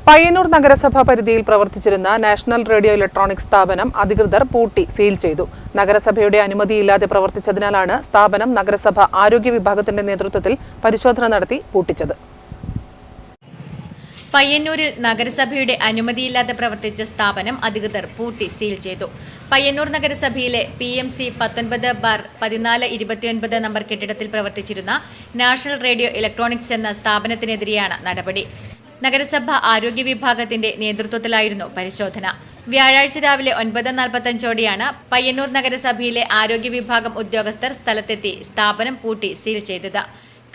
പയ്യന്നൂർ നഗരസഭാ പരിധിയിൽ പ്രവർത്തിച്ചിരുന്ന നാഷണൽ റേഡിയോ ഇലക്ട്രോണിക്സ് സ്ഥാപനം അധികൃതർ പൂട്ടി സീൽ ചെയ്തു. നഗരസഭയുടെ അനുമതിയില്ലാതെ പ്രവർത്തിച്ചതിനാലാണ് സ്ഥാപനം നഗരസഭ ആരോഗ്യ വിഭാഗത്തിന്റെ നേതൃത്വത്തിൽ പരിശോധന നടത്തി പൂട്ടിച്ചത്. പയ്യന്നൂരിൽ നഗരസഭയുടെ അനുമതിയില്ലാതെ പ്രവർത്തിച്ച സ്ഥാപനം അധികൃതർ പൂട്ടി സീൽ ചെയ്തു. പയ്യന്നൂർ നഗരസഭയിലെ PMC 19/1429 നമ്പർ കെട്ടിടത്തിൽ പ്രവർത്തിച്ചിരുന്ന നാഷണൽ റേഡിയോ ഇലക്ട്രോണിക്സ് എന്ന സ്ഥാപനത്തിനെതിരെയാണ് നടപടി. നഗരസഭ ആരോഗ്യ വിഭാഗത്തിന്റെ നേതൃത്വത്തിലായിരുന്നു പരിശോധന. വ്യാഴാഴ്ച രാവിലെ 9:45ഓടെയാണ് പയ്യന്നൂർ നഗരസഭയിലെ ആരോഗ്യ വിഭാഗം ഉദ്യോഗസ്ഥർ സ്ഥലത്തെത്തി സ്ഥാപനം പൂട്ടി സീൽ ചെയ്തത്.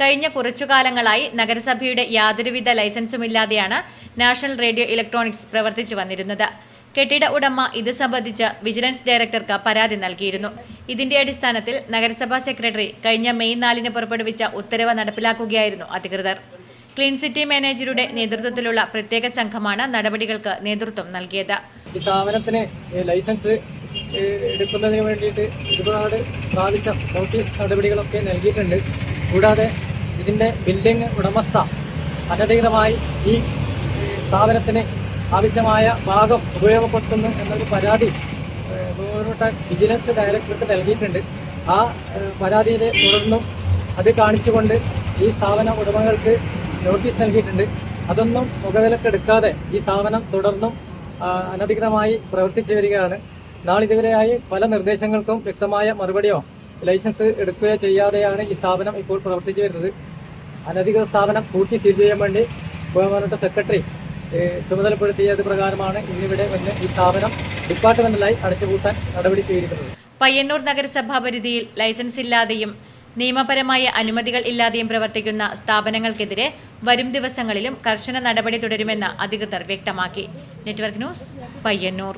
കഴിഞ്ഞ കുറച്ചുകാലങ്ങളായി നഗരസഭയുടെ യാതൊരുവിധ ലൈസൻസുമില്ലാതെയാണ് നാഷണൽ റേഡിയോ ഇലക്ട്രോണിക്സ് പ്രവർത്തിച്ചു വന്നിരുന്നത്. കെട്ടിട ഉടമ ഇത് സംബന്ധിച്ച് വിജിലൻസ് ഡയറക്ടർക്ക് പരാതി നൽകിയിരുന്നു. ഇതിന്റെ അടിസ്ഥാനത്തിൽ നഗരസഭാ സെക്രട്ടറി കഴിഞ്ഞ മെയ് 4-ന് പുറപ്പെടുവിച്ച ഉത്തരവ് നടപ്പിലാക്കുകയായിരുന്നു അധികൃതർ. ക്ലീൻ സിറ്റി മാനേജറുടെ നേതൃത്വത്തിലുള്ള പ്രത്യേക സംഘമാണ് നടപടികൾക്ക് നേതൃത്വം നൽകിയത്. ഈ സ്ഥാപനത്തിന് ലൈസൻസ് എടുക്കുന്നതിന് വേണ്ടിയിട്ട് ഒരുപാട് പ്രാവശ്യം നോട്ടീസ് നടപടികളൊക്കെ നൽകിയിട്ടുണ്ട്. കൂടാതെ ഇതിൻ്റെ ബിൽഡിംഗ് ഉടമസ്ഥ അനധികൃതമായി ഈ സ്ഥാപനത്തിന് ആവശ്യമായ ഭാഗം ഉപയോഗപ്പെടുത്തുന്നു എന്നൊരു പരാതി ബഹുമാനപ്പെട്ട വിജിലൻസ് ഡയറക്ടർക്ക് നൽകിയിട്ടുണ്ട്. ആ പരാതിയെ തുടർന്നും അത് കാണിച്ചുകൊണ്ട് ഈ സ്ഥാപന ഉടമകൾക്ക് നോട്ടീസ് നൽകിയിട്ടുണ്ട്. അതൊന്നും മുഖവിലക്കെടുക്കാതെ ഈ സ്ഥാപനം തുടർന്നും അനധികൃതമായി പ്രവർത്തിച്ചു വരികയാണ്. നാളിതുവരെയായി പല നിർദ്ദേശങ്ങൾക്കും വ്യക്തമായ മറുപടിയോ ലൈസൻസ് എടുക്കുകയോ ചെയ്യാതെയാണ് ഈ സ്ഥാപനം ഇപ്പോൾ പ്രവർത്തിച്ചു വരുന്നത്. അനധികൃത സ്ഥാപനം പൂട്ടി സീൽ ചെയ്യാൻ വേണ്ടി ബഹുമാനപ്പെട്ട സെക്രട്ടറി ചുമതലപ്പെടുത്തിയത് പ്രകാരമാണ് ഇന്നിവിടെ വന്ന് ഈ സ്ഥാപനം ഡിപ്പാർട്ട്മെന്റലായി അടച്ചുപൂട്ടാൻ നടപടി സ്വീകരിക്കുന്നത്. പയ്യന്നൂർ നഗരസഭാ പരിധിയിൽ ലൈസൻസ് ഇല്ലാതെയും നിയമപരമായ അനുമതികൾ ഇല്ലാതെയും പ്രവർത്തിക്കുന്ന സ്ഥാപനങ്ങൾക്കെതിരെ വരും ദിവസങ്ങളിലും കർശന നടപടി തുടരുമെന്ന് അധികൃതർ വ്യക്തമാക്കി. Network news, Payyanur.